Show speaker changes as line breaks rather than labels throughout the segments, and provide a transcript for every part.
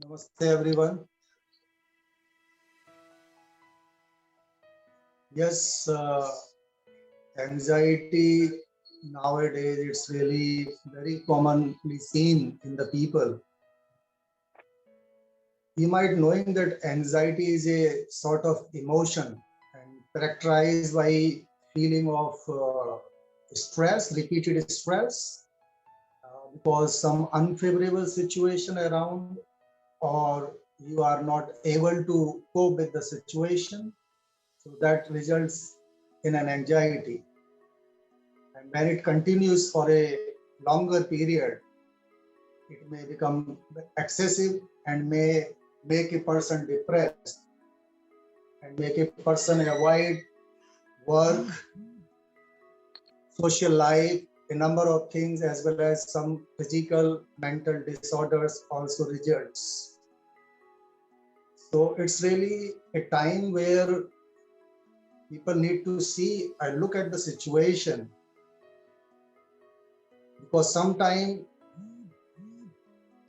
Namaste everyone. Yes, anxiety nowadays it's really very commonly seen in the people. You might knowing that anxiety is a sort of emotion and characterized by feeling of stress, repeated stress, because some unfavorable situation around, or you are not able to cope with the situation. So that results in an anxiety. And when it continues for a longer period, it may become excessive and may make a person depressed and make a person avoid work, social life, a number of things, as well as some physical mental disorders also results. So it's really a time where people need to see and look at the situation, because sometimes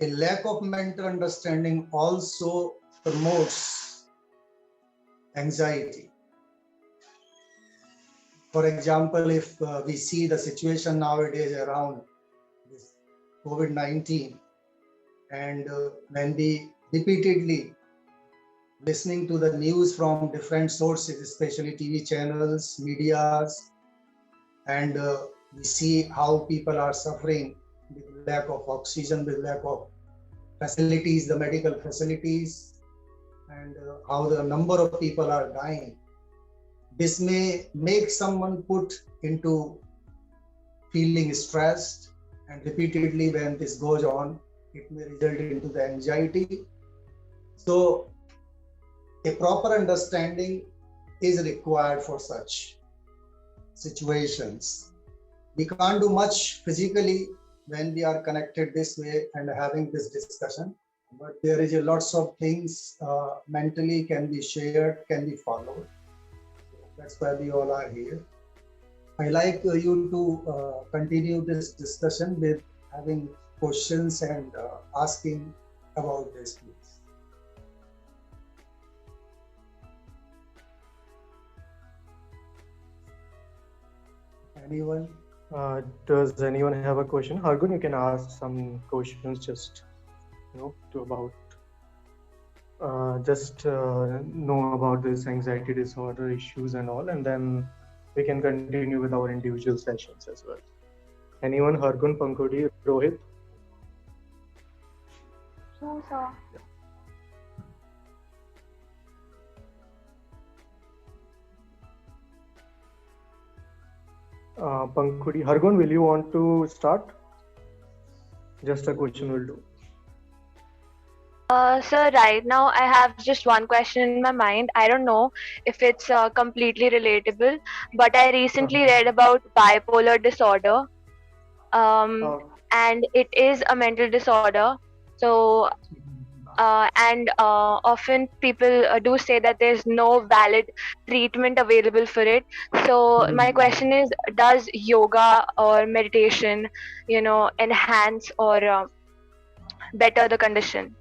a lack of mental understanding also promotes anxiety. For example, if we see the situation nowadays around this COVID-19, and when we repeatedly listening to the news from different sources, especially TV channels, medias, and we see how people are suffering with lack of oxygen, with lack of facilities, the medical facilities, and how the number of people are dying. This may make someone put into feeling stressed, and repeatedly when this goes on, it may result into the anxiety. So a proper understanding is required for such situations. We can't do much physically when we are connected this way and having this discussion, but there is a lots of things mentally can be shared, can be followed. That's why we all are here. I like you to continue this discussion with having questions and asking about this, please. Anyone?
Does anyone have a question? Hargun, you can ask some questions just, to about just know about this anxiety disorder issues and all, and then we can continue with our individual sessions as well. Anyone? Hargun, Pankudi, Rohit?
No, sir.
Pankudi, Hargun, will you want to start? Just a question will do.
Sir, right now I have just one question in my mind. I don't know if it's completely relatable, but I recently read about bipolar disorder, and it is a mental disorder. So, often people do say that there's no valid treatment available for it. So, my question is, does yoga or meditation, enhance or better the condition?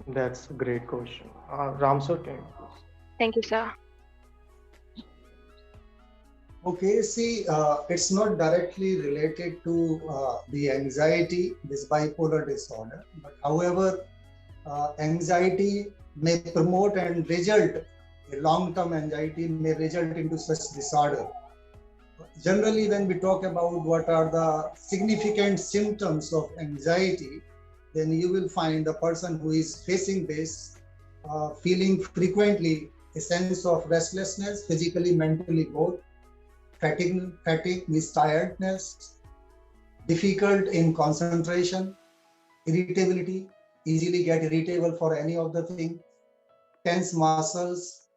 That's a great question. Ram sir, can you please?
Thank you, sir.
Okay, see, it's not directly related to the anxiety, this bipolar disorder, but however, anxiety may promote and result, a long-term anxiety may result into such disorder. Generally, when we talk about what are the significant symptoms of anxiety, then you will find the person who is facing this feeling frequently a sense of restlessness, physically, mentally both, fatigue means tiredness, difficult in concentration, irritability, easily get irritable for any of the thing, tense muscles,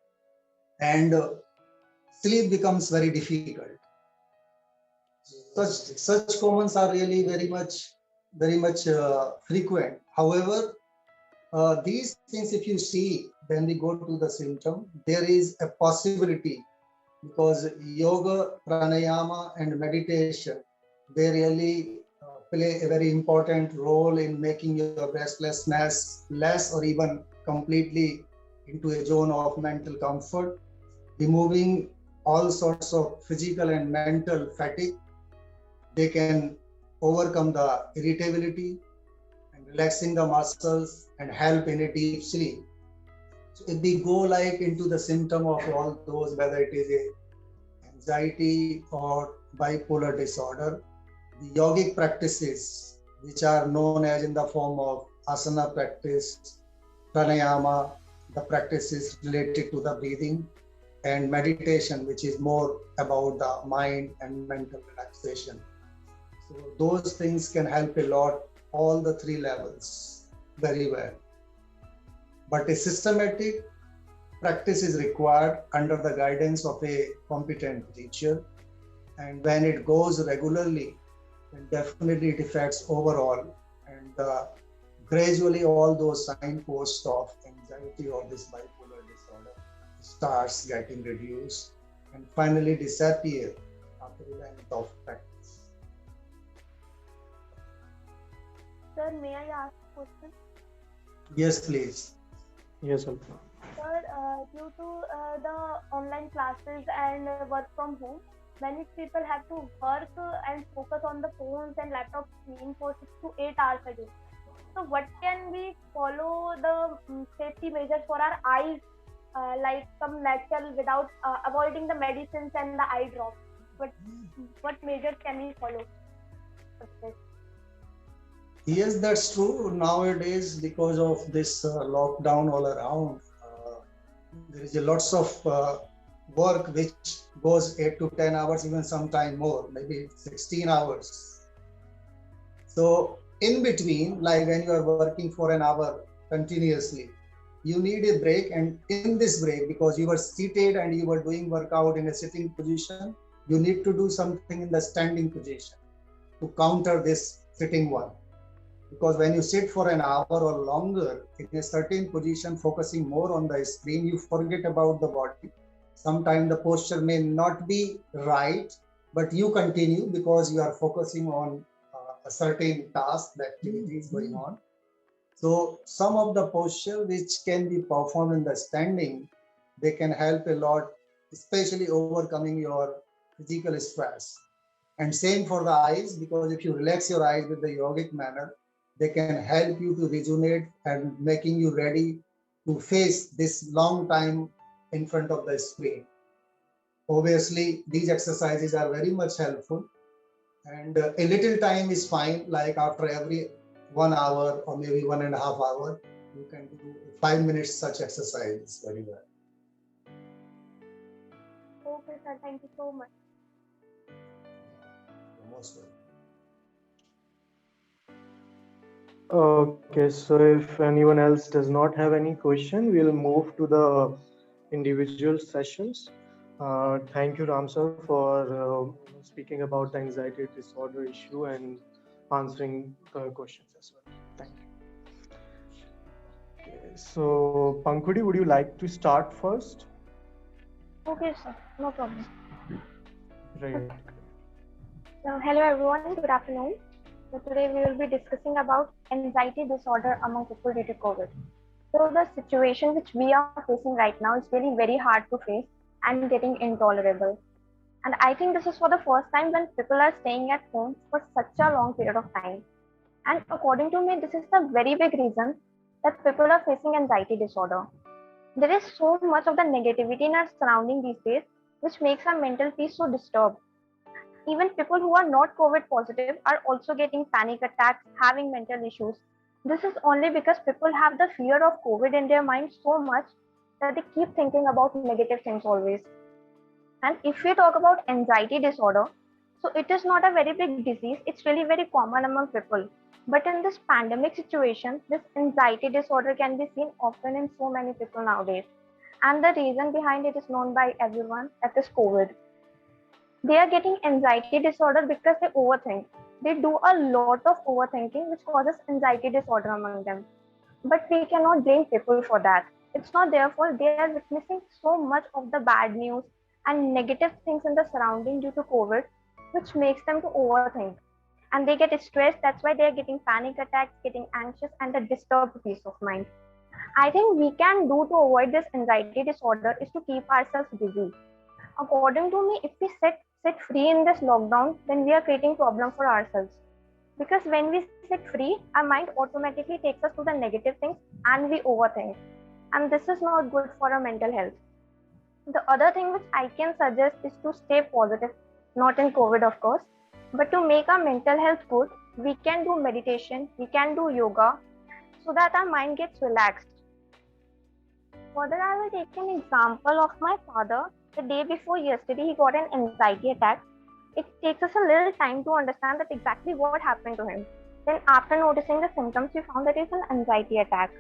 and sleep becomes very difficult. Such comments are really very much frequent. However, these things, if you see, when we go to the symptom, there is a possibility, because yoga, pranayama, and meditation, they really play a very important role in making your restlessness less or even completely into a zone of mental comfort, removing all sorts of physical and mental fatigue. They can overcome the irritability and relaxing the muscles and help in a deep sleep. So if we go like into the symptom of all those, whether it is a anxiety or bipolar disorder, the yogic practices, which are known as in the form of asana practice, pranayama, the practices related to the breathing, and meditation, which is more about the mind and mental relaxation. So those things can help a lot, all the three levels, very well. But a systematic practice is required under the guidance of a competent teacher. And when it goes regularly, then definitely it affects overall. And gradually all those signposts of anxiety or this bipolar disorder starts getting reduced and finally disappear after the length of practice.
Sir, may I ask a question?
Yes, please.
Yes, Alpha.
Sir, due to the online classes and work from home, many people have to work and focus on the phones and laptop screen for 6 to 8 hours a day. So what can we follow the safety measures for our eyes, like some natural without avoiding the medicines and the eye drops? What measures can we follow?
Yes, that's true. Nowadays, because of this lockdown all around, there is a lots of work which goes 8 to 10 hours, even sometime more, maybe 16 hours. So in between, like when you are working for an hour continuously, you need a break. And in this break, because you were seated and you were doing workout in a sitting position, you need to do something in the standing position to counter this sitting one. Because when you sit for an hour or longer in a certain position, focusing more on the screen, you forget about the body. Sometimes the posture may not be right, but you continue because you are focusing on a certain task, the activity is going on. So some of the posture which can be performed in the standing, they can help a lot, especially overcoming your physical stress. And same for the eyes, because if you relax your eyes with the yogic manner, they can help you to rejuvenate and making you ready to face this long time in front of the screen. Obviously, these exercises are very much helpful, and a little time is fine, like after every 1 hour or maybe 1.5 hours, you can do 5 minutes such exercises very well.
Okay, sir. Thank you so much.
You're most welcome.
Okay, so if anyone else does not have any question, we'll move to the individual sessions. Thank you, Ram sir, for speaking about the anxiety disorder issue and answering questions as well. Thank you. Okay, so Pankudi, would you like to start first?
Okay, sir. No problem.
Right.
Hello, everyone. Good afternoon. So today we will be discussing about anxiety disorder among people due to COVID. So the situation which we are facing right now is really very hard to face and getting intolerable. And I think this is for the first time when people are staying at home for such a long period of time. And according to me, this is the very big reason that people are facing anxiety disorder. There is so much of the negativity in our surrounding these days, which makes our mental peace so disturbed. Even people who are not COVID positive are also getting panic attacks, having mental issues. This is only because people have the fear of COVID in their mind so much that they keep thinking about negative things always. And if we talk about anxiety disorder, so it is not a very big disease, it's really very common among people. But in this pandemic situation, this anxiety disorder can be seen often in so many people nowadays. And the reason behind it is known by everyone, that is COVID. They are getting anxiety disorder because they overthink. They do a lot of overthinking, which causes anxiety disorder among them. But we cannot blame people for that. It's not their fault. They are witnessing so much of the bad news and negative things in the surrounding due to COVID, which makes them to overthink. and they get stressed. That's why they're getting panic attacks, getting anxious, and a disturbed peace of mind. I think we can do to avoid this anxiety disorder is to keep ourselves busy. According to me, if we sit free in this lockdown, then we are creating problem for ourselves. Because when we sit free, our mind automatically takes us to the negative things and we overthink. And this is not good for our mental health. The other thing which I can suggest is to stay positive, not in COVID, of course, but to make our mental health good, we can do meditation, we can do yoga, so that our mind gets relaxed. Further, I will take an example of my father. The day before yesterday, he got an anxiety attack. It takes us a little time to understand that exactly what happened to him. Then, after noticing the symptoms, we found that it's an anxiety attack.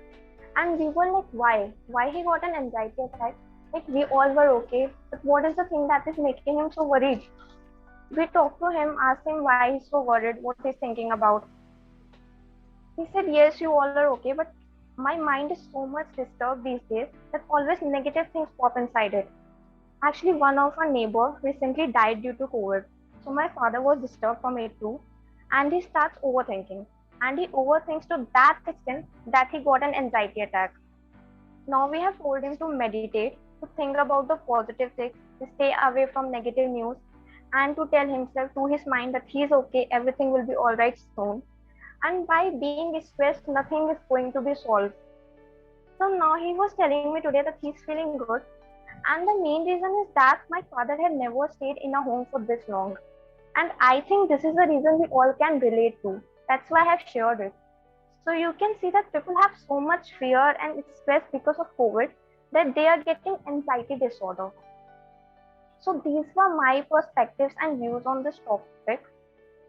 And we were like, why? Why he got an anxiety attack? Like, we all were okay, but what is the thing that is making him so worried? We talked to him, asked him why he's so worried, what he's thinking about. He said, yes, you all are okay, but my mind is so much disturbed these days that always negative things pop inside it. Actually, one of our neighbor recently died due to COVID. So my father was disturbed from it too, and he starts overthinking. And he overthinks to that extent that he got an anxiety attack. Now we have told him to meditate, to think about the positive things, to stay away from negative news, and to tell himself to his mind that he is okay, everything will be alright soon. And by being stressed, nothing is going to be solved. So now he was telling me today that he's feeling good. And the main reason is that my father had never stayed in a home for this long. And I think this is the reason we all can relate to. That's why I have shared it. So you can see that people have so much fear and stress because of COVID that they are getting anxiety disorder. So these were my perspectives and views on this topic.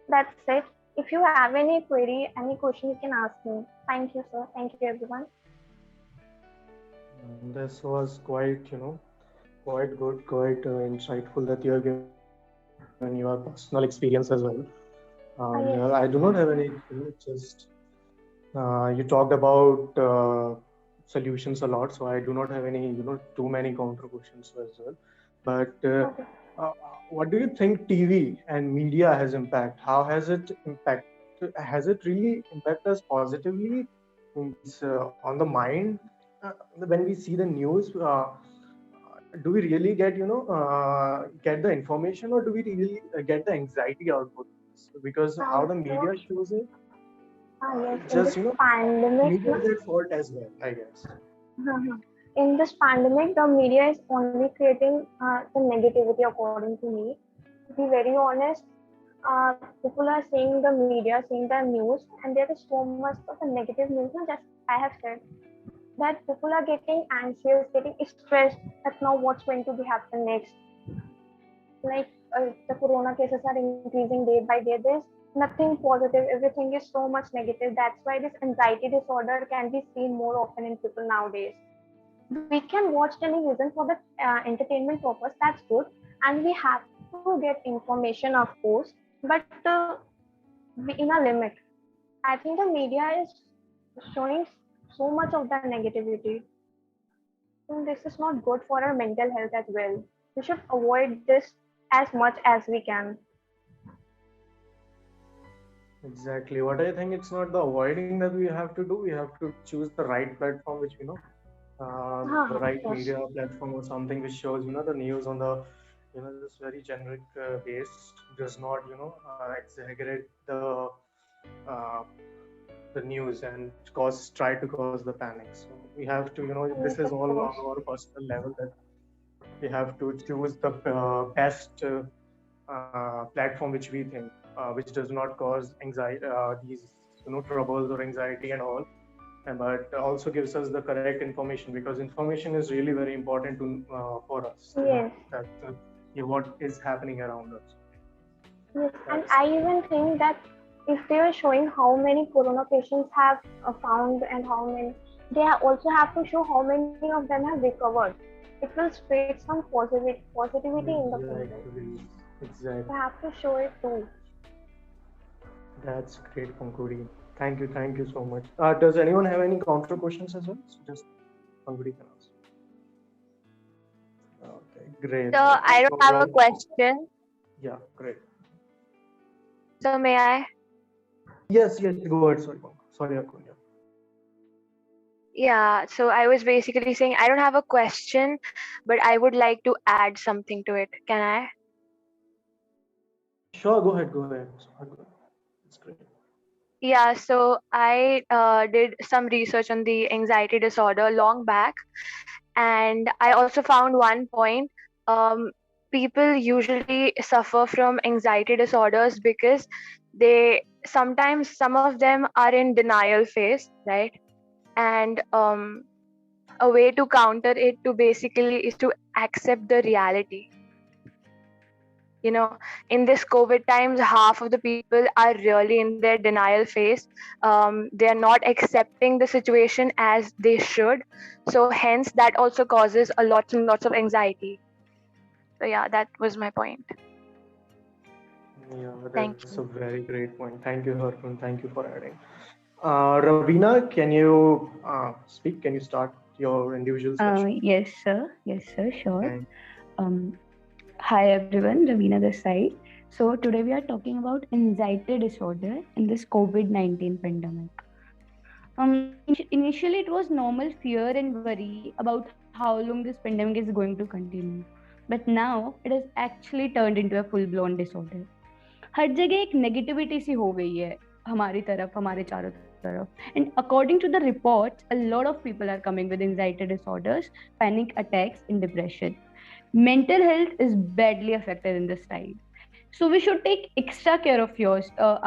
That's it. If you have any query, any question, you can ask me. Thank you, sir. Thank you, everyone.
This was quite, quite good, quite insightful that you have given your personal experience as well.
Yes.
I do not have any, just you talked about solutions a lot, so I do not have any, too many counter questions as well. But
Okay.
what do you think TV and media has impact? How has it impacted? Has it really impacted us positively? Means on the mind when we see the news. Do we really get get the information, or do we really get the anxiety output? Because how the
So,
media shows it,
yes, in
just
this pandemic,
media is at fault as well, I guess.
in this pandemic, the media is only creating the negativity, according to me. To be very honest, people are seeing the media, seeing the news, and there is so much of a negative news. And just I have said that people are getting anxious, getting stressed that now what's going to be happen next. Like the corona cases are increasing day by day. There's nothing positive. Everything is so much negative. That's why this anxiety disorder can be seen more often in people nowadays. We can watch television for the entertainment purpose. That's good, and we have to get information, of course, but in a limit. I think the media is showing so much of the negativity. And this is not good for our mental health as well. We should avoid this as much as we can.
Exactly. What I think, it's not the avoiding that we have to do. We have to choose the right platform, which the
Of
right
course.
media platform or something which shows the news on the this very generic base, does not exaggerate uh, the news and try to cause the panic. So we have to this
Yes,
is
of
all on
course.
our personal level, that we have to choose the best platform which we think which does not cause anxiety, these troubles or anxiety and all, but also gives us the correct information, because information is really very important to for us to know
Yes.
that what is happening around us.
Yes, and
That's
I even think that if they are showing how many corona patients have found and how many, they also have to show how many of them have recovered. It will spread some positivity in the people.
exactly.
They have to show it too.
That's great, Pankudi. Thank you so much. Does anyone have any counter questions as well? So just Pankudi can ask. Okay, great.
So I don't have a question.
Yeah, great.
So may I?
Yes, go ahead. Sorry, Hargun.
Yeah, so I was basically saying I don't have a question, but I would like to add something to it. Can I?
Sure, go ahead. Hargun. It's great.
Yeah, so I did some research on the anxiety disorder long back, and I also found one point. Um, People usually suffer from anxiety disorders because they sometimes some of them are in denial phase, right? And a way to counter it to basically is to accept the reality. You know, in this COVID times, half of the people are really in their denial phase. They are not accepting the situation as they should, so hence that also causes a lots and lots of anxiety. So yeah, that was my point.
Yeah,
Thank
that's a
you.
very great point. Thank you, Hargun. Thank you for adding. Ravina, can you speak? Can you start your individual section?
Yes, sir. Yes, sir. Sure.
And
Um, Hi, everyone. Ravina this side. So, today we are talking about anxiety disorder in this COVID 19 pandemic. Initially, it was normal fear and worry about how long this pandemic is going to continue. But now, it has actually turned into a full blown disorder. हर जगह एक negativity सी हो गई है हमारी तरफ हमारे चारों तरफ and according to the reports a lot of people are coming with anxiety disorders panic attacks and depression mental health is badly affected in this time, so we should take extra care of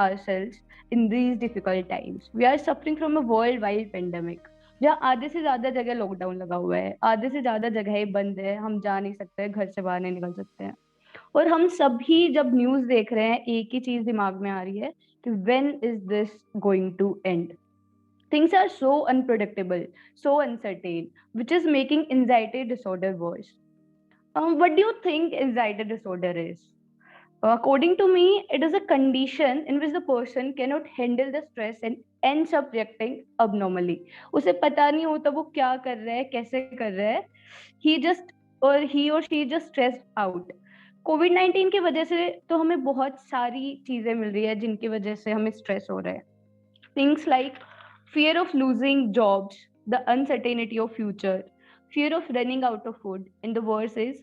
ourselves in these difficult times. We are suffering from a worldwide pandemic जहाँ आधे से ज्यादा जगह lockdown लगा हुआ है, आधे से ज्यादा जगह बंद है, हम जा नहीं सकते, घर से बाहर नहीं निकल सकते हैं। और हम सभी जब न्यूज देख रहे हैं एक ही चीज दिमाग में आ रही है कि when is this going to end. Things are so unpredictable, so uncertain, which is making anxiety disorder worse. What do you think anxiety disorder is? According to me, it is a condition in which the person cannot handle the stress and ends up reacting abnormally. उसे पता नहीं होता वो क्या कर रहा है, कैसे कर रहा है. He or she just stressed out. कोविड-19 की वजह से तो हमें बहुत सारी चीजें मिल रही है जिनकी वजह से हमें स्ट्रेस हो रहा है. Things like fear of losing jobs, the uncertainty of future, fear of running out of food, and the worst is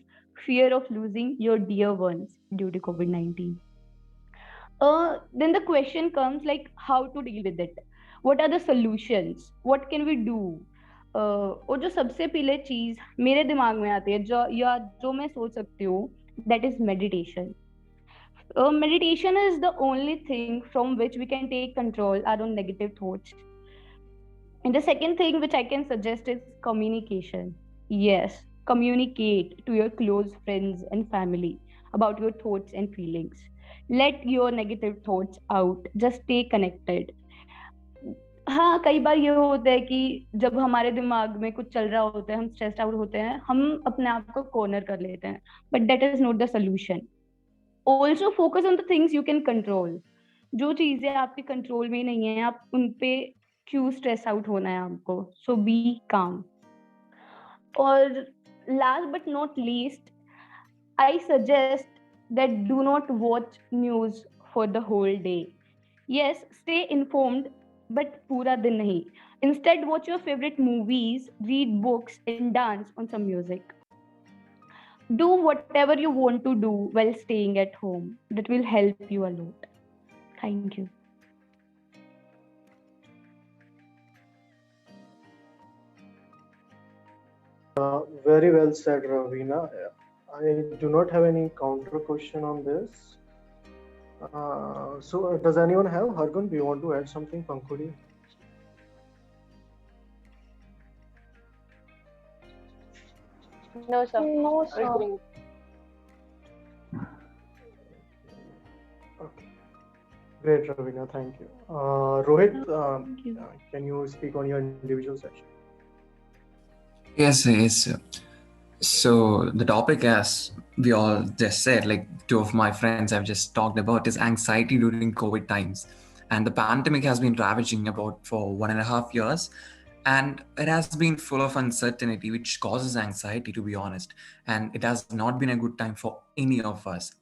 fear of losing your dear ones due to COVID-19. Then the question comes like how to deal with it. What are the solutions? What can we do? और जो सबसे पहले चीज मेरे दिमाग में आती है जो मैं सोच सकती हूँ, that is meditation. Meditation is the only thing from which we can take control our own negative thoughts. And the second thing which I can suggest is communication. Yes, communicate to your close friends and family about your thoughts and feelings. Let your negative thoughts out. Just stay connected. हाँ, कई बार ये होता है कि जब हमारे दिमाग में कुछ चल रहा होता है, हम स्ट्रेस्ड आउट होते हैं, हम अपने आप को कॉर्नर कर लेते हैं, but that is not the solution. Also focus on the things you can control. जो चीजें आपके कंट्रोल में नहीं है, आप उन पे क्यों स्ट्रेस आउट होना है आपको. सो बी काम. और last but not least, I suggest that do not watch news for the whole day. Yes, stay informed but पूरा दिन नहीं. Instead watch your favourite movies, read books and dance on some music. Do whatever you want to do while staying at home. That will help you a lot. Thank you.
Very well said, Ravina. I do not have any counter question on this. So does anyone have? Hargun, do you want to add something? Pankudi?
No, sir.
No, sir.
Okay. Great, Ravina. Thank you. Rohit,
Thank you.
Can you speak on your individual section?
Yes. So the topic, as we all just said, like two of my friends have just talked about, is anxiety during COVID times. And the pandemic has been ravaging about for 1.5 years. And it has been full of uncertainty, which causes anxiety, to be honest. And it has not been a good time for any of us.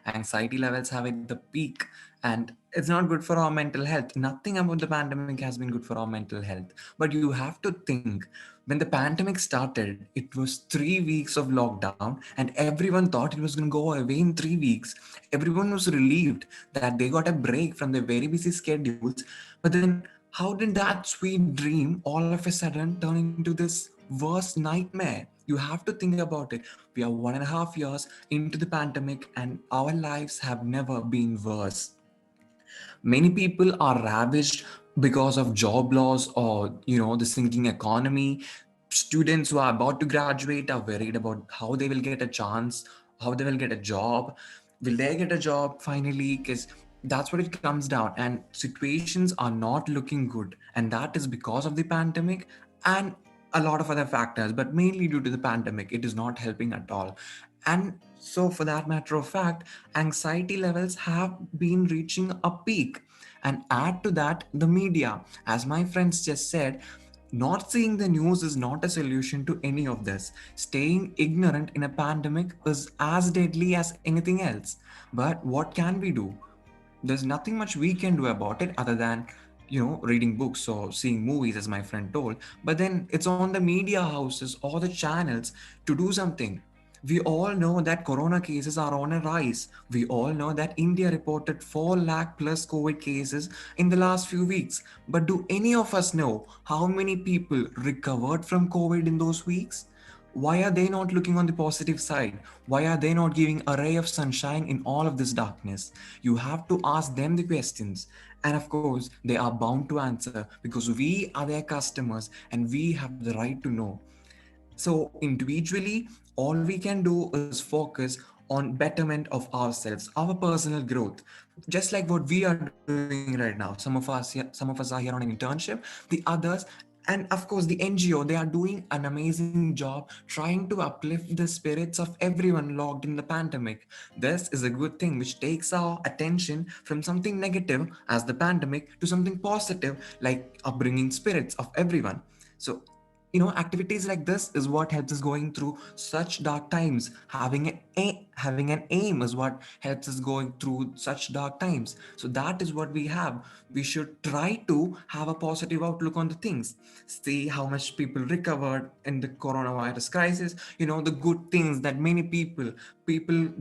Anxiety levels have hit the peak, and it's not good for our mental health. Nothing about the pandemic has been good for our mental health. But you have to think, when the pandemic started, it was 3 weeks of lockdown, and everyone thought it was going to go away in 3 weeks. Everyone was relieved that they got a break from their very busy schedules. But then, how did that sweet dream all of a sudden turn into this worst nightmare? You have to think about it. We are 1.5 years into the pandemic, and our lives have never been worse. Many people are ravaged because of job loss, or the sinking economy. Students who are about to graduate are worried about how they will get a chance, how they will get a job. Will they get a job finally? Because that's what it comes down, and situations are not looking good, and that is because of the pandemic and a lot of other factors, but mainly due to the pandemic. It is not helping at all. And so, for that matter of fact, anxiety levels have been reaching a peak. And add to that the media. As my friends just said, not seeing the news is not a solution to any of this. Staying ignorant in a pandemic is as deadly as anything else. But what can we do? There's nothing much we can do about it other than reading books or seeing movies, as my friend told. But then it's on the media houses or the channels to do something. We all know that corona cases are on a rise. We all know that India reported 4 lakh plus COVID cases in the last few weeks. But do any of us know how many people recovered from COVID in those weeks? Why are they not looking on the positive side? Why are they not giving a ray of sunshine in all of this darkness? You have to ask them the questions. And of course, they are bound to answer because we are their customers and we have the right to know. So individually, all we can do is focus on betterment of ourselves, our personal growth, just like what we are doing right now. Some of us are here on an internship, the others, and of course the NGO, they are doing an amazing job trying to uplift the spirits of everyone locked in the pandemic. This is a good thing which takes our attention from something negative as the pandemic to something positive like upbringing spirits of everyone. So activities like this is what helps us going through such dark times. Having an aim is what helps us going through such dark times. So that is what we have. We should try to have a positive outlook on the things. See how much people recovered in the coronavirus crisis. The good things that many people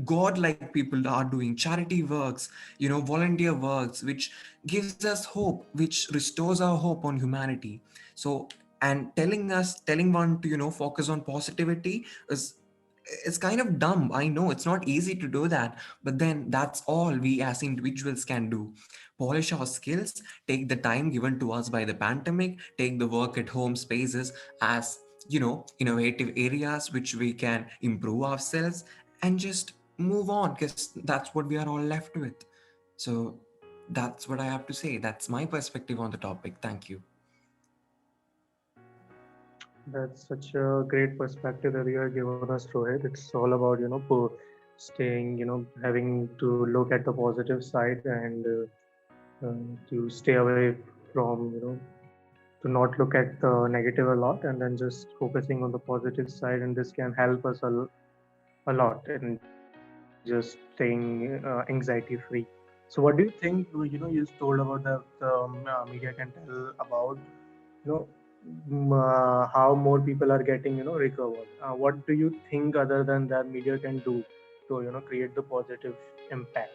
god-like people are doing, charity works, volunteer works, which gives us hope, which restores our hope on humanity. So, and telling one to focus on positivity is kind of dumb. I know it's not easy to do that, but then that's all we as individuals can do. Polish our skills, take the time given to us by the pandemic, take the work at home spaces as innovative areas which we can improve ourselves, and just move on, because that's what we are all left with. So that's what I have to say. That's my perspective on the topic. Thank you.
That's such a great perspective that you have given us, Rohit. It's all about, staying, having to look at the positive side and to stay away from, to not look at the negative a lot and then just focusing on the positive side. And this can help us a lot in just staying anxiety free. So what do you think, you told about that media can tell about, you know, how more people are getting, recovered. What do you think other than that media can do to, create the positive impact,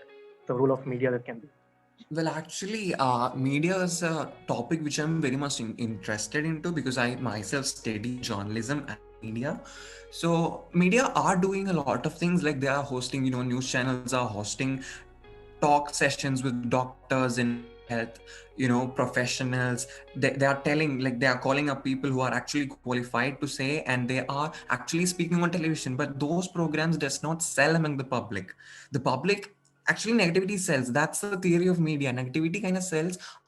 the role of media that can do?
Well, actually, media is a topic which I'm very much interested into because I myself study journalism and media. So, media are doing a lot of things, like they are hosting, news channels are hosting talk sessions with doctors in health, professionals. They are telling, like, they are calling up people who are actually qualified to say, and they are actually speaking on television. But those programs does not sell among the public. The public, actually, negativity sells. That's the theory of media. Negativity kind of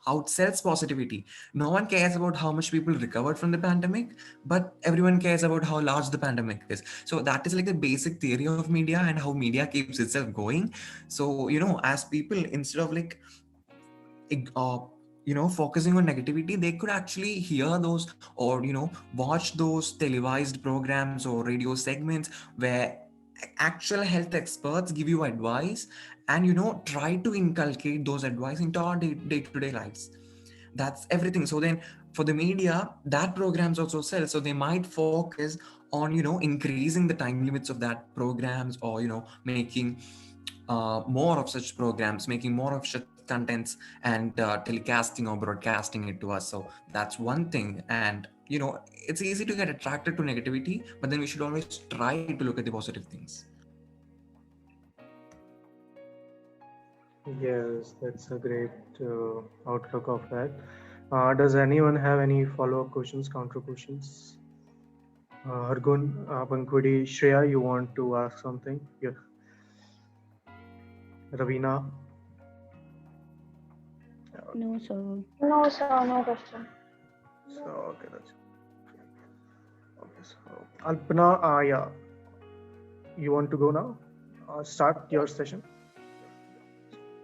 outsells positivity. No one cares about how much people recovered from the pandemic, but everyone cares about how large the pandemic is. So that is like the basic theory of media and how media keeps itself going. So as people, instead of like focusing on negativity, they could actually hear those, or watch those televised programs or radio segments where actual health experts give you advice, and try to inculcate those advice into our day-to-day lives. That's everything. So then for the media, that programs also sell, so they might focus on increasing the time limits of that programs, or making more of such programs, making more of such contents, and telecasting or broadcasting it to us. So that's one thing. And it's easy to get attracted to negativity, but then we should always try to look at the positive things.
Yes, that's a great outlook of that. Does anyone have any follow-up questions, counter questions? Hargun, Pankudi, Shreya, you want to ask something? Yeah. Ravina?
No, sir.
No, sir, no question.
So, okay, that's okay. So, Alpana, yeah, you want to go now? Start your session.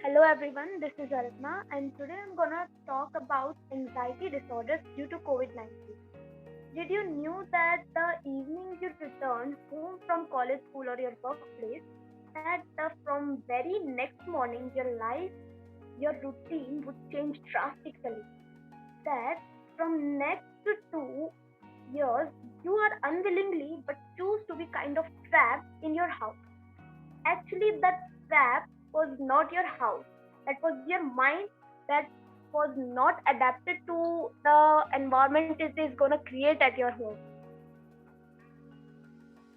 Hello everyone, this is Aratna, and today I'm gonna talk about anxiety disorders due to COVID-19. Did you knew that the evening you return home from college, school, or your workplace, that from very next morning your life, your routine would change drastically? That from next 2 years you are unwillingly but choose to be kind of trapped in your house. Actually, that trap was not your house. That was your mind that was not adapted to the environment it is going to create at your home.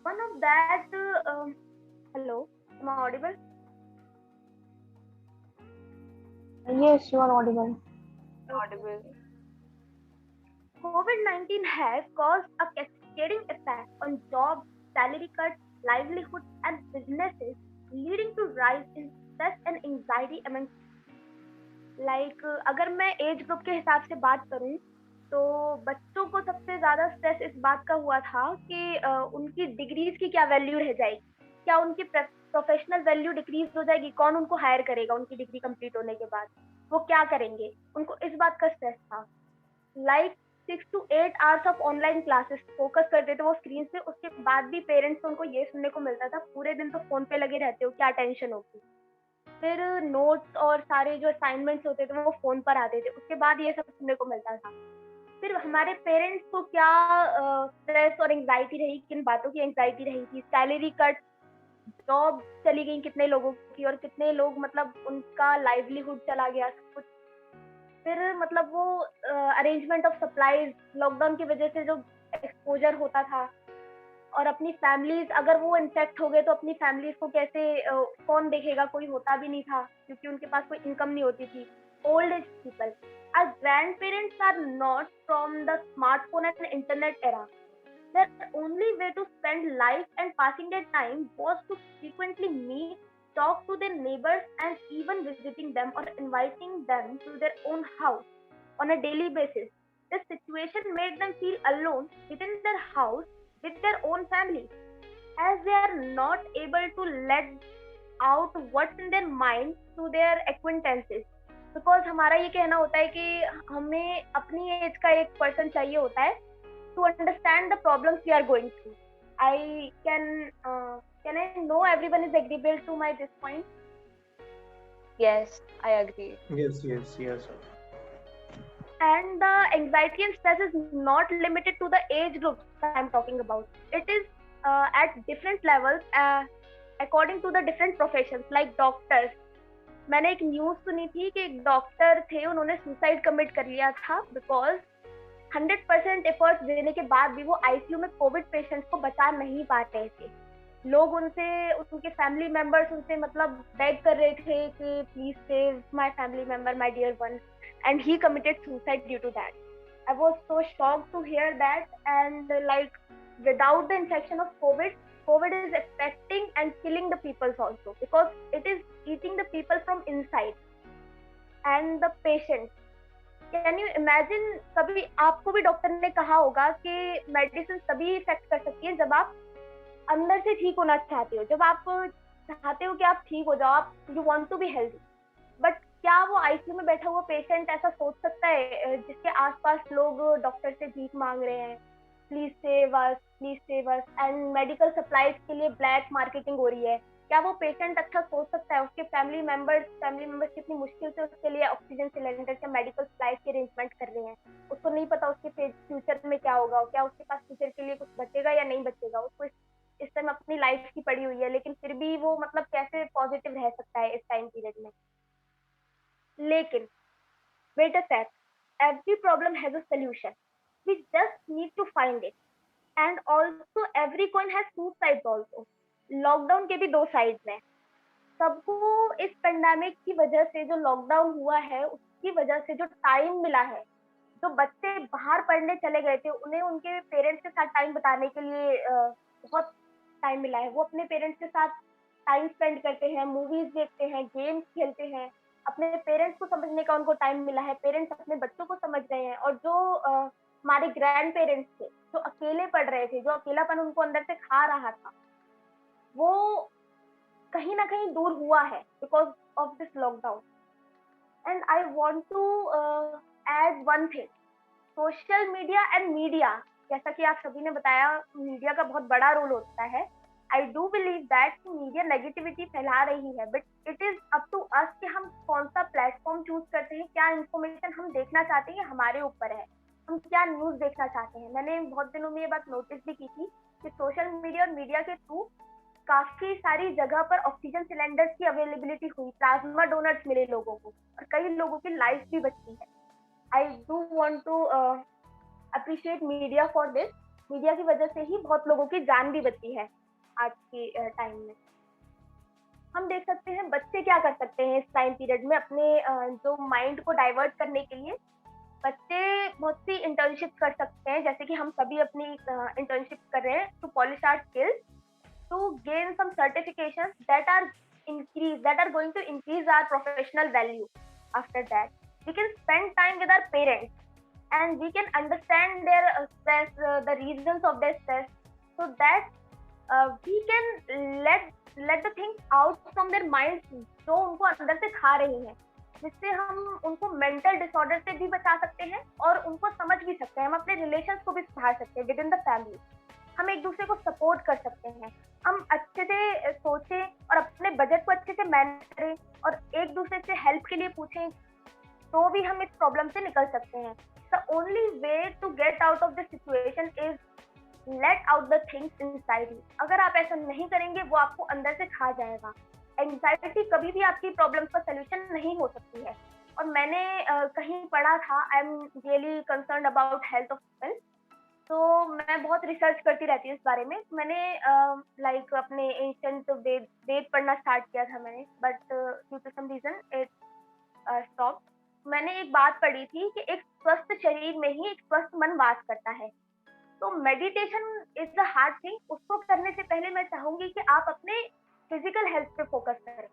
One of that, hello, am I audible?
Yes, you are audible.
COVID-19 has caused a cascading effect on jobs, salary cuts, livelihoods, and businesses, leading to rise in stress and anxiety among अगर मैं age group के हिसाब से बात करूं तो बच्चों को सबसे ज्यादा स्ट्रेस इस बात का हुआ था कि उनकी डिग्रीज की क्या वैल्यू रह जाएगी, क्या उनकी प्रोफेशनल वैल्यू डिक्रीज हो जाएगी, कौन उनको हायर करेगा उनकी डिग्री कंप्लीट होने के बाद, वो क्या करेंगे, उनको इस बात का स्ट्रेस था. 6 to 8 hours of online classes focus करते थे वो स्क्रीन से, उसके बाद भी पेरेंट्स उनको ये सुनने को मिलता था पूरे दिन तो फोन पे लगे रहते हो, क्या टेंशन होगी. फिर नोट्स और सारे जो असाइनमेंट्स होते थे वो फोन पर आते थे, उसके बाद ये सब सुनने को मिलता था. फिर हमारे पेरेंट्स को क्या स्ट्रेस और एंग्जाइटी रही, किन बातों की एंग्जाइटी रही थी, सैलरी कट, जॉब चली गई कितने लोगों की, और कितने लोग मतलब उनका लाइवलीहुड चला गया सब कुछ. फिर मतलब वो अरेंजमेंट ऑफ सप्लाईज, लॉकडाउन की वजह से जो एक्सपोजर होता था, और अपनी फैमिलीज अगर वो इन्फेक्ट हो गए तो अपनी फैमिलीज को कैसे कौन देखेगा, कोई होता भी नहीं था क्योंकि उनके पास कोई इनकम नहीं होती थी. Old age people, our grandparents are not from the smartphone and internet era. Their only way to spend life and passing their time was to frequently meet, talk to their neighbors, and even visiting them or inviting them to their own house on a daily basis. This situation made them feel alone within their house with their own family, as they are not able to let out what's in their mind to their acquaintances. Because हमारा ये कहना होता है कि हमें अपनी as का एक पर्सन चाहिए होता है to understand the problems we are going through. I can I know everyone is agreeable to my this point?
Yes, I agree.
Yes.
And the anxiety and stress is not limited to the age groups that I'm talking about. It is at different levels according to the different professions, like doctors. मैंने एक news सुनी थी कि एक doctor थे, उन्होंने suicide commit कर लिया था बिकॉज 100% एफर्ट्स देने के बाद भी वो आईसीयू में कोविड पेशेंट्स को बचा नहीं पा रहे थे. लोग उनसे, उनके फैमिली मेंबर्स उनसे मतलब बेग कर रहे थे कि please save my family member, my dear one, and he committed suicide due to that. I was so shocked to hear that. And like without the infection of COVID is affecting and killing the people also because it is eating the people from inside and the patients. Can you imagine, कभी आपको भी doctor ने कहा होगा कि medicine तभी effect कर सकती है जब आप अंदर से ठीक होना चाहते हो, जब आप चाहते हो कि आप ठीक हो जाओ, आप you want to be healthy. But
क्या वो आईसीयू में बैठा हुआ पेशेंट ऐसा सोच सकता है जिसके आसपास लोग डॉक्टर से भीख मांग रहे हैं, please save us, and medical supplies के लिए ब्लैक मार्केटिंग हो रही है? क्या वो पेशेंट अच्छा सोच सकता है? उसके फैमिली मेंबर्स कितनी मुश्किल से उसके लिए ऑक्सीजन सिलेंडर या मेडिकल सप्लाईज के अरेंजमेंट कर रहे हैं। उसको नहीं पता उसके फ्यूचर में क्या होगा, क्या उसके पास फ्यूचर के लिए कुछ बचेगा या नहीं बचेगा। उसको इस टाइम अपनी लाइफ की पड़ी हुई है, लेकिन फिर भी वो मतलब कैसे पॉजिटिव रह सकता है इस टाइम पीरियड में? लेकिन wait a sec, every problem has a solution. We just need to find it. And also every coin has two sides also. Lockdown के भी दो साइड्स हैं। सबको इस पेंडेमिक की वजह से, जो लॉकडाउन हुआ है उसकी वजह से जो टाइम मिला है, जो बच्चे बाहर पढ़ने चले गए थे उन्हें उनके पेरेंट्स के साथ टाइम बिताने के लिए बहुत टाइम मिला है। वो अपने पेरेंट्स के साथ टाइम स्पेंड करते हैं, मूवीज देखते हैं, गेम्स खेलते हैं। अपने पेरेंट्स को समझने का उनको टाइम मिला है, पेरेंट्स अपने बच्चों को समझ रहे हैं। और जो हमारे ग्रैंड पेरेंट्स थे जो अकेले पढ़ रहे थे, जो अकेलापन उनको अंदर से खा रहा था, वो कहीं ना कहीं दूर हुआ है because of this lockdown. And I want to add one thing, social media and media, जैसा कि आप सभी ने बताया मीडिया का बहुत बड़ा रोल होता है। I do believe that media negativity फैला रही है, but it is up to us कि हम कौन सा प्लेटफॉर्म चूज करते हैं, क्या इन्फॉर्मेशन हम देखना चाहते हैं, हमारे ऊपर है हम क्या न्यूज देखना चाहते हैं। मैंने बहुत दिनों में ये बात नोटिस भी की थी कि सोशल मीडिया और मीडिया के थ्रू काफी सारी जगह पर ऑक्सीजन सिलेंडर्स की अवेलेबिलिटी हुई, प्लाज्मा डोनर्स मिले लोगों को, और कई लोगों की लाइफ भी बची है। I do want to appreciate media for this. Media की वजह से ही बहुत लोगों की जान भी बची है आज के टाइम में। हम देख सकते हैं बच्चे क्या कर सकते हैं इस टाइम पीरियड में अपने जो माइंड को डाइवर्ट करने के लिए। बच्चे बहुत सी इंटर्नशिप कर सकते हैं, जैसे कि हम सभी अपनी इंटर्नशिप कर रहे हैं to polish our skills, to gain some certifications that are going to increase our professional value. After that we can spend time with our parents and we can understand their stress, the reasons of their stress, so that we can let the things out from their minds जो उनको अंदर से खा रही हैं, जिससे हम उनको मेंटल डिसऑर्डर से भी बचा सकते हैं और उनको समझ भी सकते हैं। हम अपने रिलेशंस को भी सुधार सकते हैं विद इन द फैमिली। हम एक दूसरे को सपोर्ट कर सकते हैं, हम अच्छे से सोचें और अपने बजट को अच्छे से मैनेज करें और एक दूसरे से हेल्प के लिए पूछें, तो भी हम इस प्रॉब्लम से निकल सकते हैं। The only way to get out of the situation is let out the things inside you. अगर आप ऐसा नहीं करेंगे वो आपको अंदर से खा जाएगा। एंग्जाइटी कभी भी आपकी प्रॉब्लम का सोल्यूशन नहीं हो सकती है। और मैंने कहीं पढ़ा था, I am really concerned about health of people, तो मैं बहुत रिसर्च करती रहती हूँ इस बारे में। मैंने लाइक अपने एंशिएंट वेद पढ़ना स्टार्ट किया था मैंने, but due to some reason it stop. मैंने एक बात पढ़ी थी कि एक स्वस्थ शरीर में ही एक स्वस्थ मन वास करता है। तो meditation is the hard thing. उसको करने से पहले मैं चाहूंगी कि आप अपने फिजिकल हेल्थ पे फोकस करें।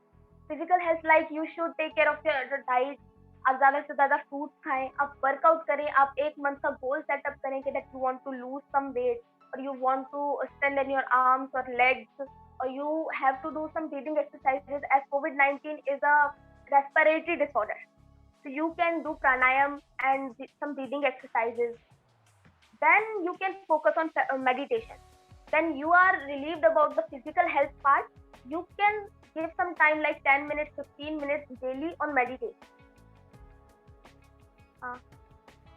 Physical health like you should take care of your diet. आप ज्यादा से ज्यादा फ्रूट खाएं, आप वर्कआउट करें, आप एक मंथ का गोल सेटअप करें कि that you want to lose some weight और you want to strengthen your arms और लेग्स, और you have to do some breathing exercises as COVID-19 is a respiratory disorder. So you can do pranayam and some breathing exercises. Then you can focus on meditation. Then you are relieved about the physical health part. You can give some time like 10 minutes, 15 minutes daily on meditation.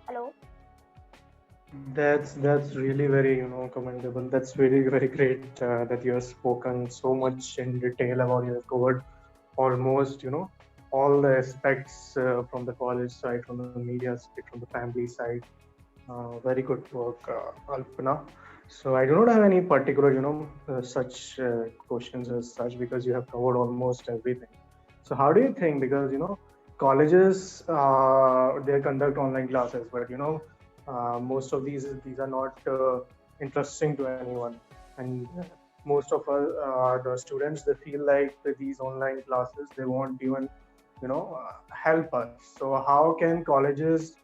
Hello.
That's really very commendable. That's really very great that you have spoken so much in detail about. You have covered almost all the aspects from the college side, from the media side, from the family side. Very good work, Alpana. So I do not have any particular such questions as such, because you have covered almost everything. So how do you think, because colleges they conduct online classes, but most of these are not interesting to anyone, and most of the students, they feel like these online classes, they won't even help us. So how can colleges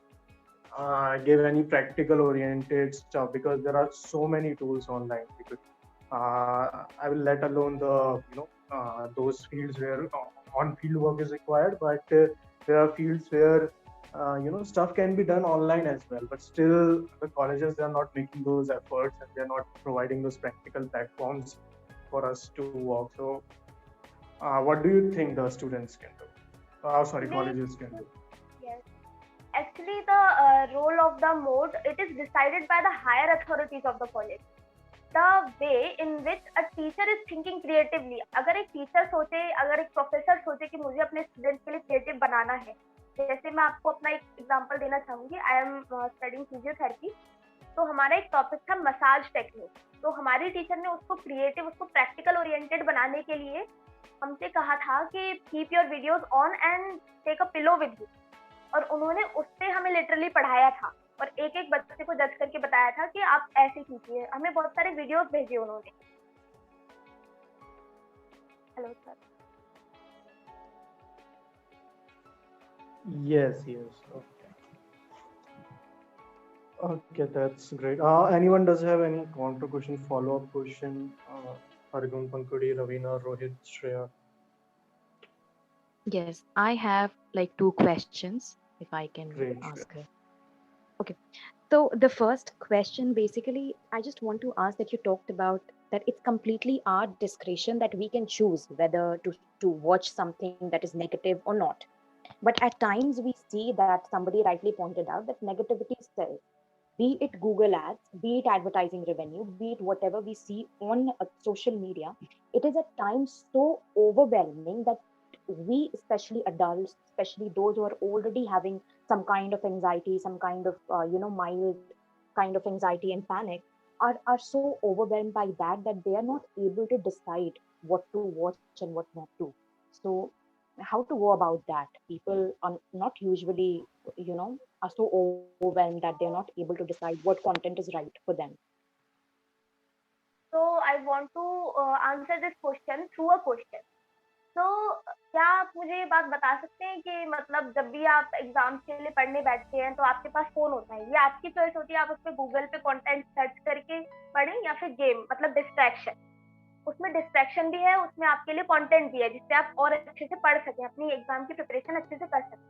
give any practical oriented stuff, because there are so many tools online, because I will let alone the those fields where on field work is required, but there are fields where stuff can be done online as well, but still the colleges, they are not making those efforts and they're not providing those practical platforms for us to work. So what do you think the students can do? Colleges can do?
Yes. Actually, the role of the mode, it is decided by the higher authorities of the college. The way in which a teacher is thinking creatively. अगर एक teacher सोचे, अगर एक professor सोचे कि मुझे अपने students के लिए क्रिएटिव बनाना है, जैसे मैं आपको अपना एक एग्जांपल देना चाहूंगी. I am studying physiotherapy. तो हमारा एक टॉपिक था मसाज टेक्निक. तो हमारी टीचर ने उसको क्रिएटिव, उसको प्रैक्टिकल ओरिएंटेड बनाने के लिए हमसे कहा था कि keep your videos on and take a pillow with you. और उन्होंने उससे हमें लिटरली पढ़ाया था और एक एक बच्चे को जज करके बताया था कि आप ऐसे कीजिए. हमें बहुत सारे वीडियोस भेजे उन्होंने. Hello sir.
Yes, okay. Okay, that's great. Anyone does have any counter question, follow-up question? Argun, Pankudi, Ravina, Rohit, Shreya.
Yes, I have like 2 questions, if I can
Great,
ask
Shreya.
her. Okay. So the first question, basically, I just want to ask that you talked about that it's completely our discretion that we can choose whether to watch something that is negative or not. But at times we see that somebody rightly pointed out that negativity sells. Be it Google ads, be it advertising revenue, be it whatever we see on social media, it is at times so overwhelming that we, especially adults, especially those who are already having some kind of anxiety, some kind of mild kind of anxiety and panic, are so overwhelmed by that they are not able to decide what to watch and what not to. So how to go about that? People are not usually, are so overwhelmed that they're not able to decide what content is right for them.
So I want to answer this question through a question. तो क्या आप मुझे ये बात बता सकते हैं कि मतलब जब भी आप एग्जाम के लिए पढ़ने बैठते हैं तो आपके पास फोन होता है, ये आपकी चॉइस होती है, आप उस पर गूगल पे कंटेंट सर्च करके पढ़ें या फिर गेम, मतलब डिस्ट्रैक्शन. उसमें डिस्ट्रैक्शन भी है, उसमें आपके लिए कंटेंट भी है जिससे आप और अच्छे से पढ़ सकें, अपनी एग्जाम की प्रिपरेशन अच्छे से कर सकें.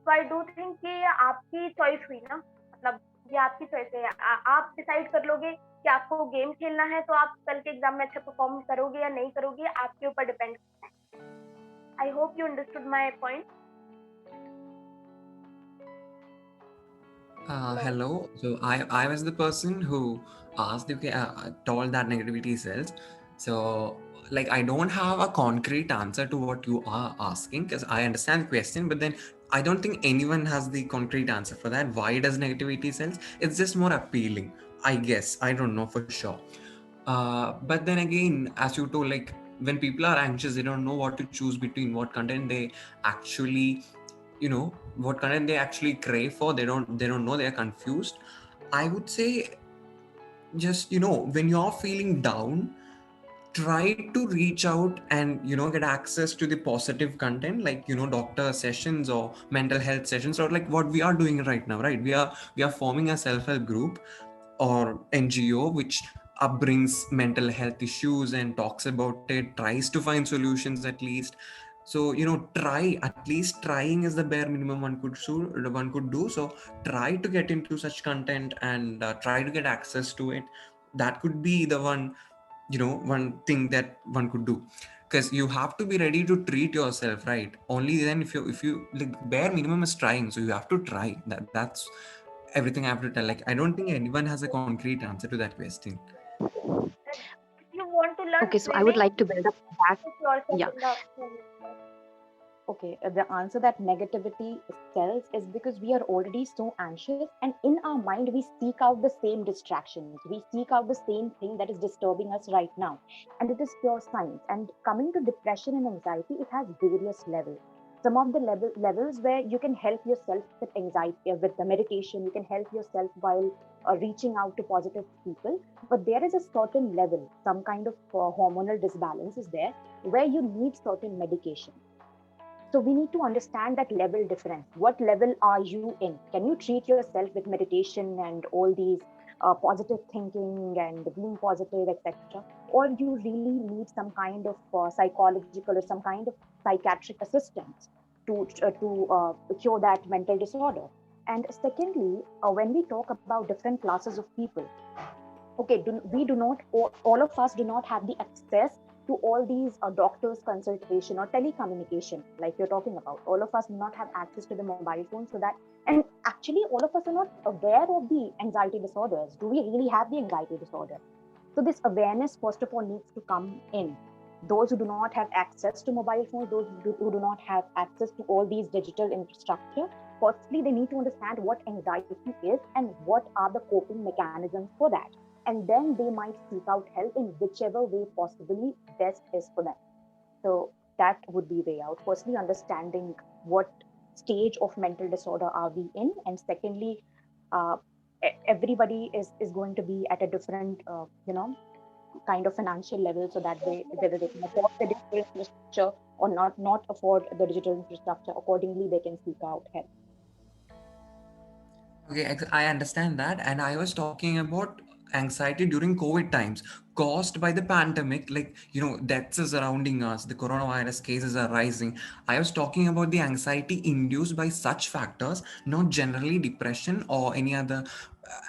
तो आई डू थिंक कि ये आपकी चॉइस हुई ना, मतलब ये आपकी चॉइस है. आप डिसाइड कर लोगे कि आपको गेम खेलना है तो आप कल के एग्जाम में अच्छा परफॉर्म करोगे या नहीं करोगे, आपके ऊपर डिपेंड करता है. I hope you understood my point.
Hello. So I was the person who asked, okay, told that negativity sells. So like I don't have a concrete answer to what you are asking because I understand the question, but then I don't think anyone has the concrete answer for that. Why does negativity sells? It's just more appealing, I guess. I don't know for sure. But then again, as you told, like when people are anxious, they don't know what to choose between, what content they actually, what content they actually crave for. They don't know, they're confused. I would say just, when you're feeling down, try to reach out and get access to the positive content, like doctor sessions or mental health sessions, or like what we are doing right now, right? We are forming a self-help group or NGO which brings mental health issues and talks about it, tries to find solutions at least. So at least trying is the bare minimum one could do. So try to get into such content and try to get access to it. That could be the one thing that one could do, because you have to be ready to treat yourself, right? Only then, if you like, bare minimum is trying, so you have to try. That's everything I have to tell. Like, I don't think anyone has a concrete answer to that question.
If you want to learn
Okay, so I would like to build up that. Yeah. Okay, the answer that negativity sells is because we are already so anxious, and in our mind we seek out the same distractions, we seek out the same thing that is disturbing us right now, and it is pure science. And coming to depression and anxiety, it has various levels. Some of the levels where you can help yourself with anxiety, with the meditation, you can help yourself while reaching out to positive people. But there is a certain level, some kind of hormonal disbalance is there, where you need certain medication. So we need to understand that level difference. What level are you in? Can you treat yourself with meditation and all these positive thinking and being positive, etc.? Or you really need some kind of psychological or some kind of psychiatric assistance? to cure that mental disorder. And secondly, when we talk about different classes of people, okay, we do not, all of us do not have the access to all these doctors consultation or telecommunication like you're talking about. All of us do not have access to the mobile phone, so that, and actually all of us are not aware of the anxiety disorders. Do we really have the anxiety disorder? So this awareness first of all needs to come in. Those who do not have access to mobile phones, those who do not have access to all these digital infrastructure, firstly they need to understand what anxiety is and what are the coping mechanisms for that, and then they might seek out help in whichever way possibly best is for them. So that would be way out. Firstly, understanding what stage of mental disorder are we in, and secondly, uh, everybody is going to be at a different, kind of financial level, so that they, whether they can afford the digital infrastructure or not afford the digital infrastructure, accordingly they can seek out help.
Okay, I understand that. And I was talking about anxiety during COVID times caused by the pandemic. Like, deaths are surrounding us, the coronavirus cases are rising. I was talking about the anxiety induced by such factors, not generally depression or any other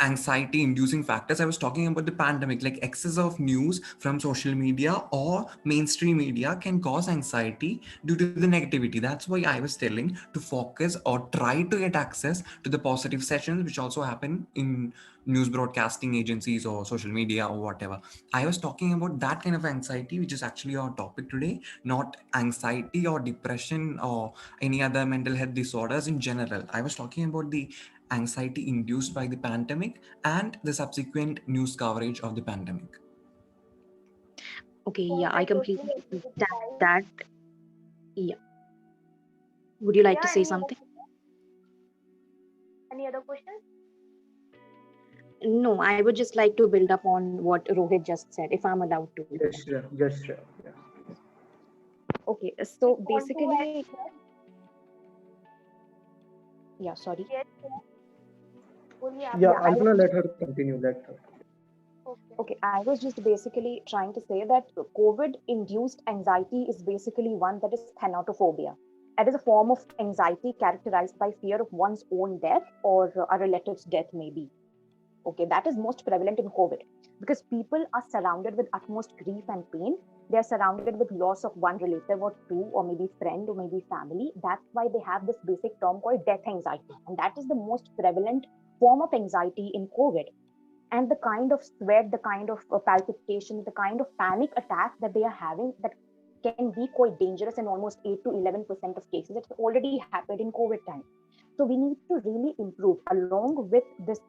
anxiety inducing factors. I was talking about the pandemic, like excess of news from social media or mainstream media can cause anxiety due to the negativity. That's why I was telling to focus or try to get access to the positive sessions which also happen in news broadcasting agencies or social media or whatever. I was talking about that kind of anxiety, which is actually our topic today, not anxiety or depression or any other mental health disorders in general. I was talking about the anxiety induced by the pandemic and the subsequent news coverage of the pandemic.
Okay,
Yes,
yeah,
I
I
totally
completely
agree with you
understand
guys.
that. Yeah. Would you like to
Yeah,
say something?
any other questions?
No, I would just like to build up on what Rohit just said, if I'm allowed to.
Yes, sure. Yes, sure. Yeah.
Okay,
If
so
you want to add,
basically, yeah, sorry.
yes, बोलिए आप
Yeah,
Yeah, I
बताइए.
was
Altana, let
just
her continue. Let her.
Okay.
okay. I was just basically trying to say that COVID-induced anxiety is basically one that is thanatophobia. It is a form of anxiety characterized by fear of one's own death or a relative's death, maybe. Okay, that is most prevalent in COVID because people are surrounded with utmost grief and pain. They are surrounded with loss of one relative or two, or maybe friend, or maybe family. That's why they have this basic term called death anxiety. And that is the most prevalent form of anxiety in COVID. And the kind of sweat, the kind of palpitations, the kind of panic attack that they are having, that can be quite dangerous in almost 8 to 11% of cases. It's already happened in COVID time. So we need to really improve along with this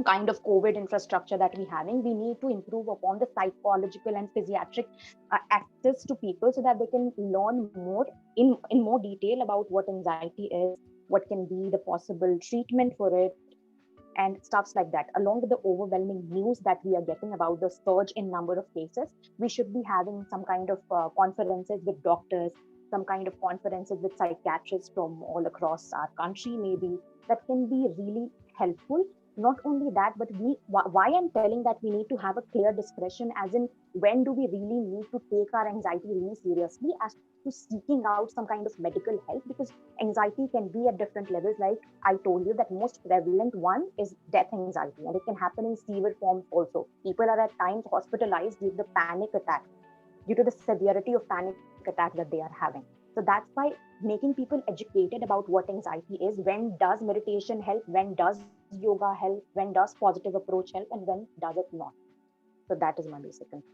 kind of COVID infrastructure that we're having. We need to improve upon the psychological and physiatric access to people so that they can learn more in more detail about what anxiety is, what can be the possible treatment for it, and stuffs like that. Along with the overwhelming news that we are getting about the surge in number of cases, we should be having some kind of conferences with doctors, some kind of conferences with psychiatrists from all across our country, maybe, that can be really helpful. Not only that, but why I'm telling that we need to have a clear discretion, as in when do we really need to take our anxiety really seriously, as to seeking out some kind of medical help, because anxiety can be at different levels. Like I told you, that most prevalent one is death anxiety, and it can happen in severe forms also. People are at times hospitalized due to the panic attack, due to the severity of panic attack that they are having. So that's why making people educated about what anxiety is, when does meditation help, when does yoga help, when does positive approach help, and when does it not. So that is my basic concern.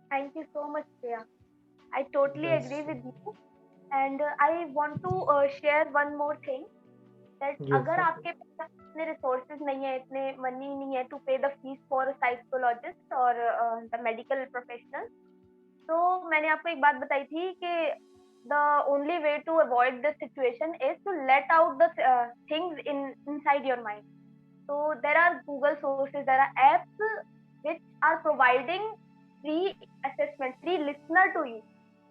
Thank you so much, Priya. I totally agree
Yes.
with you. And I want to share one more thing, that
Yes.
अगर आपके पास इतने resources नहीं है, इतने money नहीं है to pay the fees for a psychologist or the medical professional, तो मैंने आपको एक बात बताई थी कि the only way to avoid this situation is to let out the things inside your mind. So there are Google sources, there are apps which are providing free assessment, free listener to you.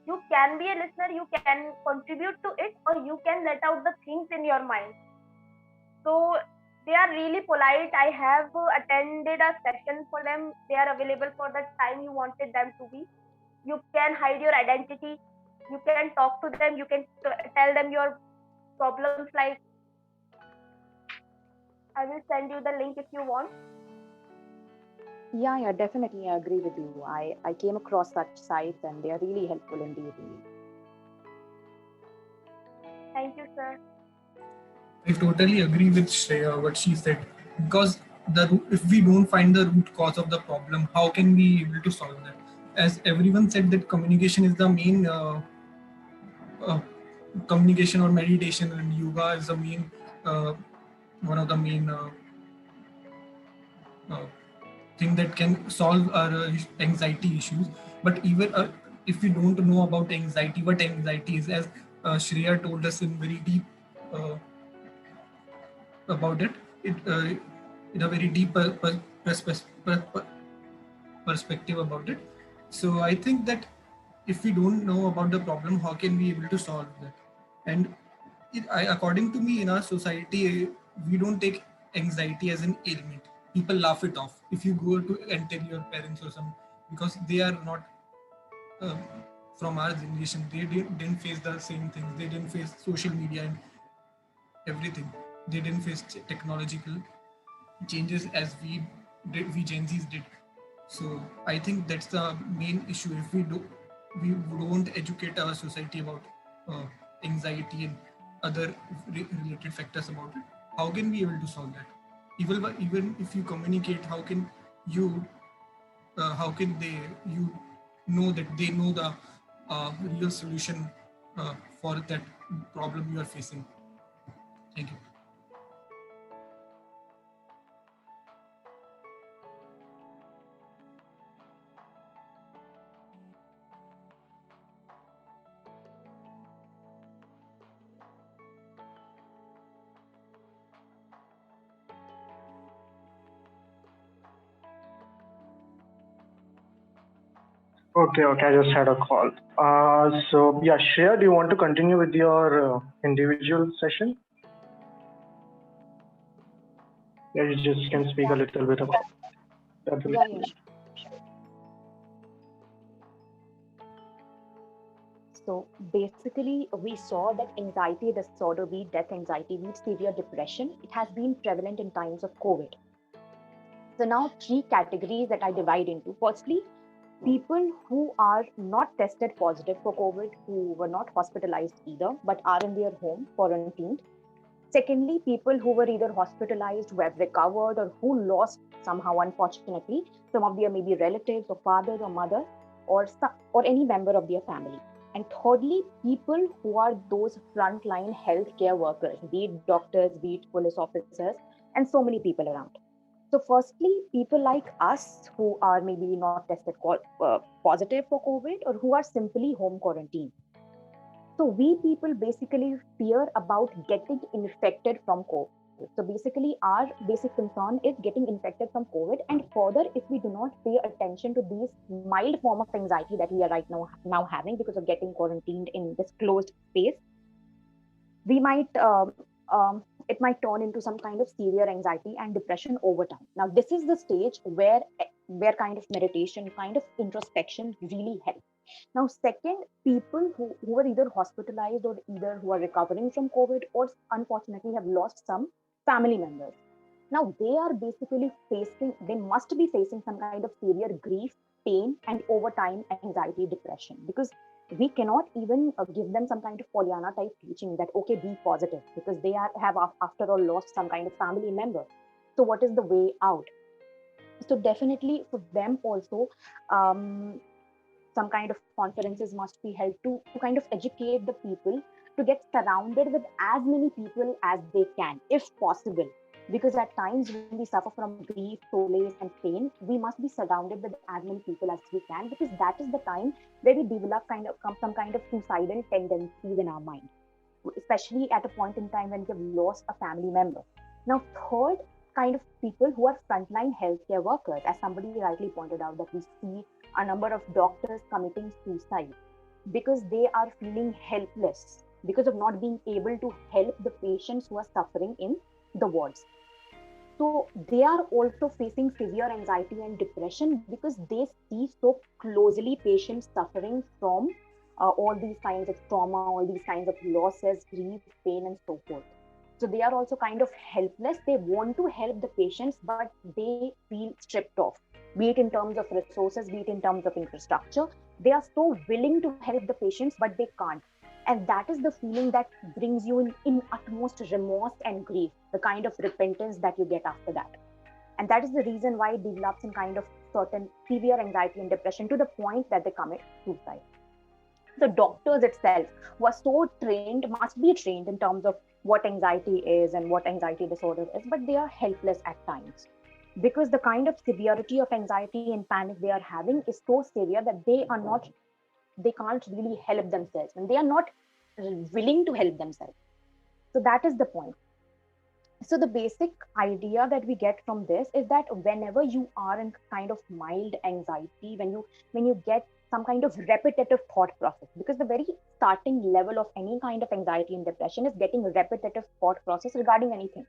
You can be a listener, you can contribute to it, or you can let out the things in your mind. So they are really polite. I have attended a session for them. They are available for the time you wanted them to be. You can hide your identity. You can talk to them. You can tell them your problems. Like, I will send you the link if you want.
Yeah, definitely. I agree with you. I came across such sites and they are really helpful indeed.
Thank you, sir.
I totally agree with Shreya what she said, because if we don't find the root cause of the problem, how can we be able to solve that? As everyone said, that communication is the main uh, communication or meditation, and yoga is the main one of the main uh, thing that can solve our anxiety issues. But even if we don't know about anxiety, what anxiety is, as Shreya told us in very deep uh, about it in a very deep perspective about it. So I think that if we don't know about the problem, how can we able to solve that? And according to me, in our society, we don't take anxiety as an ailment. People laugh it off. If you go to and tell your parents or some, because they are not uh, from our generation, they didn't face the same things. They didn't face social media and everything. They didn't face technological changes as we Gen Zs did. So I think that's the main issue. If we don't educate our society about uh, anxiety and other related factors about it, how can we able to solve that? Even if you communicate, you how can you know that they know the real solution for that problem you are facing? Thank you.
Okay, I just had a call. So yeah, Shreya, do you want to continue with your individual session? Yeah, you just can speak a little bit about that.
Yeah, sure. So basically, we saw that anxiety disorder, be it death anxiety, be it severe depression, it has been prevalent in times of COVID. So now 3 categories that I divide into. Firstly, people who are not tested positive for COVID, who were not hospitalized either, but are in their home quarantined. Secondly, people who were either hospitalized, who have recovered, or who lost somehow, unfortunately, some of their maybe relatives or father or mother, or any member of their family. And thirdly, people who are those frontline healthcare workers, be it doctors, be it police officers, and so many people around. So, firstly, people like us who are maybe not tested positive for COVID or who are simply home quarantined. So, we people basically fear about getting infected from COVID. So, basically, our basic concern is getting infected from COVID. And further, if we do not pay attention to these mild form of anxiety that we are right now having because of getting quarantined in this closed space, we might it might turn into some kind of severe anxiety and depression over time. Now, this is the stage where kind of meditation, kind of introspection really helps. Now, second, people who are either hospitalized or either who are recovering from COVID or unfortunately have lost some family members. Now, they are basically they must be facing some kind of severe grief, pain, and over time anxiety, depression, because we cannot even give them some kind of Pollyanna type teaching that, okay, be positive, because they have after all lost some kind of family member. So what is the way out? So definitely for them also, some kind of conferences must be held to kind of educate the people to get surrounded with as many people as they can, if possible. Because at times when we suffer from grief, solace, and pain, we must be surrounded with as many people as we can, because that is the time where we develop some kind of suicidal tendencies in our mind, especially at a point in time when we have lost a family member. Now, third kind of people who are frontline healthcare workers, as somebody rightly pointed out, that we see a number of doctors committing suicide because they are feeling helpless because of not being able to help the patients who are suffering in the wards. So they are also facing severe anxiety and depression because they see so closely patients suffering from all these kinds of trauma, all these kinds of losses, grief, pain, and so forth. So they are also kind of helpless. They want to help the patients, but they feel stripped off, be it in terms of resources, be it in terms of infrastructure. They are so willing to help the patients, but they can't. And that is the feeling that brings you in utmost remorse and grief, the kind of repentance that you get after that. And that is the reason why it develops in kind of certain severe anxiety and depression to the point that they commit suicide. The doctors itself who are so trained must be trained in terms of what anxiety is and what anxiety disorder is, but they are helpless at times because the kind of severity of anxiety and panic they are having is so severe that they can't really help themselves and they are not willing to help themselves. So that is the point. So the basic idea that we get from this is that whenever you are in kind of mild anxiety, when you get some kind of repetitive thought process, because the very starting level of any kind of anxiety and depression is getting a repetitive thought process regarding anything.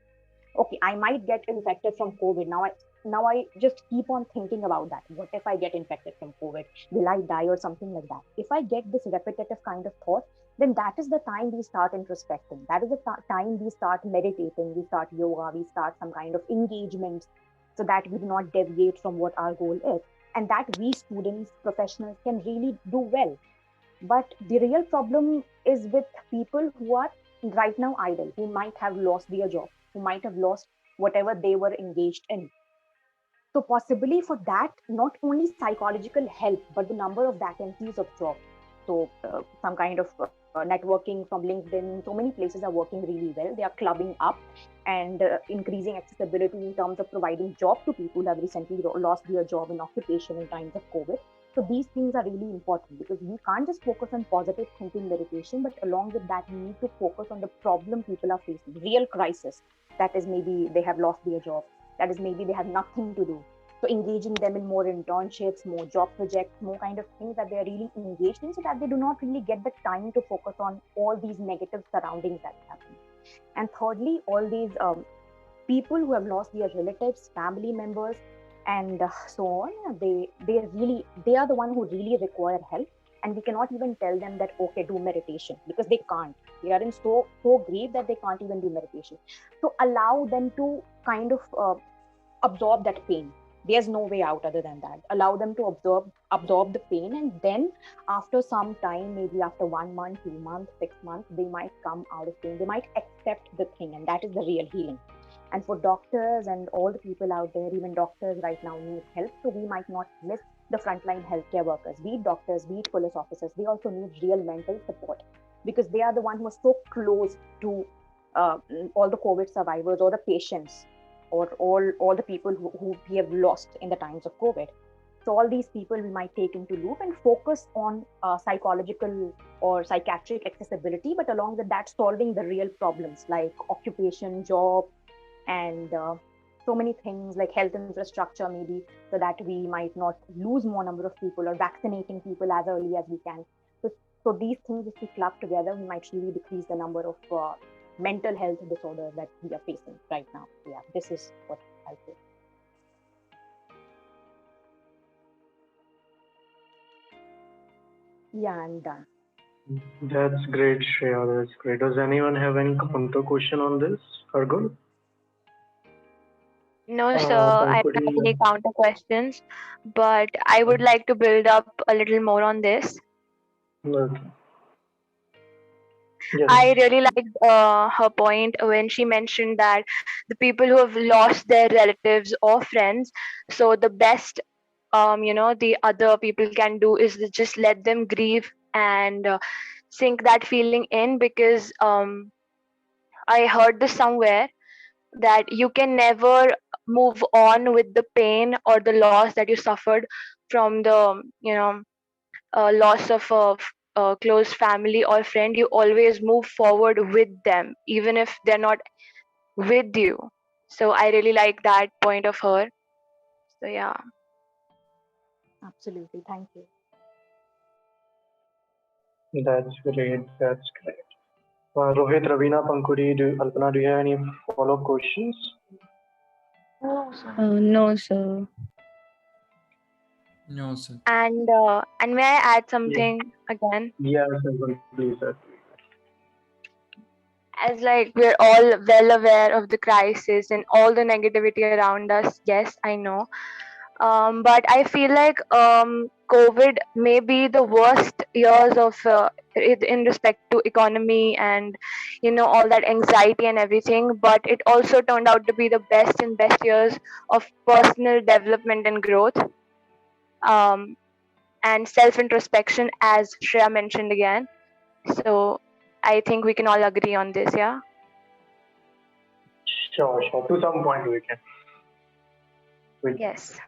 Okay, I might get infected from COVID. Now I just keep on thinking about that. What if I get infected from COVID? Will I die or something like that? If I get this repetitive kind of thought, then that is the time we start introspecting. That is the time we start meditating, we start yoga, we start some kind of engagement so that we do not deviate from what our goal is. And that we students, professionals can really do well. But the real problem is with people who are right now idle, who might have lost their job, who might have lost whatever they were engaged in. So possibly for that, not only psychological help, but the number of vacancies of jobs. So some kind of networking from LinkedIn, so many places are working really well. They are clubbing up and increasing accessibility in terms of providing job to people who have recently lost their job in occupation in times of COVID. So these things are really important because we can't just focus on positive thinking meditation, but along with that, we need to focus on the problem people are facing, real crisis. That is maybe they have lost their job. That is maybe they have nothing to do. So engaging them in more internships, more job projects, more kind of things that they're really engaged in so that they do not really get the time to focus on all these negative surroundings that happen. And thirdly, all these people who have lost their relatives, family members, and so on, they are the one who really require help. And we cannot even tell them that, okay, do meditation, because they can't. They are in so grief that they can't even do meditation. So allow them to kind of absorb that pain. There's no way out other than that. Allow them to absorb the pain, and then after some time, maybe after 1 month, 2 months, 6 months, they might come out of pain. They might accept the thing, and that is the real healing. And for doctors and all the people out there, even doctors right now need help. So we might not miss the frontline healthcare workers, be it doctors, be it police officers. They also need real mental support because they are the one who are so close to all the COVID survivors or the patients or all the people who we have lost in the times of COVID. So all these people we might take into loop and focus on psychological or psychiatric accessibility, but along with that, solving the real problems like occupation, job, and so many things like health infrastructure, maybe, so that we might not lose more number of people, or vaccinating people as early as we can. So these things, if we club together, we might really decrease the number of mental health disorders that we are facing right now. Yeah, this is what I say. Yeah, I'm done.
That's great, Shreya. That's great. Does anyone have any counter question on this, Hargul?
No, sir, I don't have any counter questions, but I would like to build up a little more on this.
Okay. Yes.
I really liked her point when she mentioned that the people who have lost their relatives or friends, so the best the other people can do is to just let them grieve and sink that feeling in, because I heard this somewhere that you can never move on with the pain or the loss that you suffered from the loss of a close family or friend. You always move forward with them even if they're not with you. So I really like that point of her. So yeah.
Absolutely. Thank you.
That's great. That's great. Rohit, Ravina, Pankuri, Alpana, do you have any follow-up questions?
No, sir.
No, sir.
No, sir.
And may I add something again?
Yes, please, sir.
As like we're all well aware of the crisis and all the negativity around us. Yes, I know. But I feel like COVID may be the worst years of in respect to economy and all that anxiety and everything. But it also turned out to be the best years of personal development and growth, and self introspection, as Shreya mentioned again. So I think we can all agree on this, yeah.
Sure. To some point, we can.
Yes.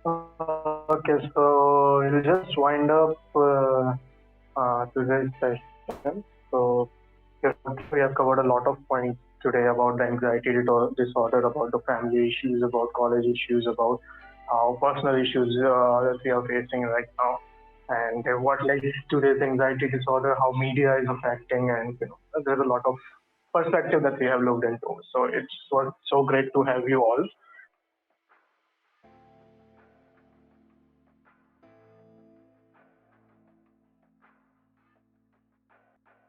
Okay, so we'll just wind up today's session. So we have covered a lot of points today about the anxiety disorder, about the family issues, about college issues, about personal issues that we are facing right now, and what led to this anxiety disorder, how media is affecting, and there's a lot of perspective that we have looked into. So it was so great to have you all.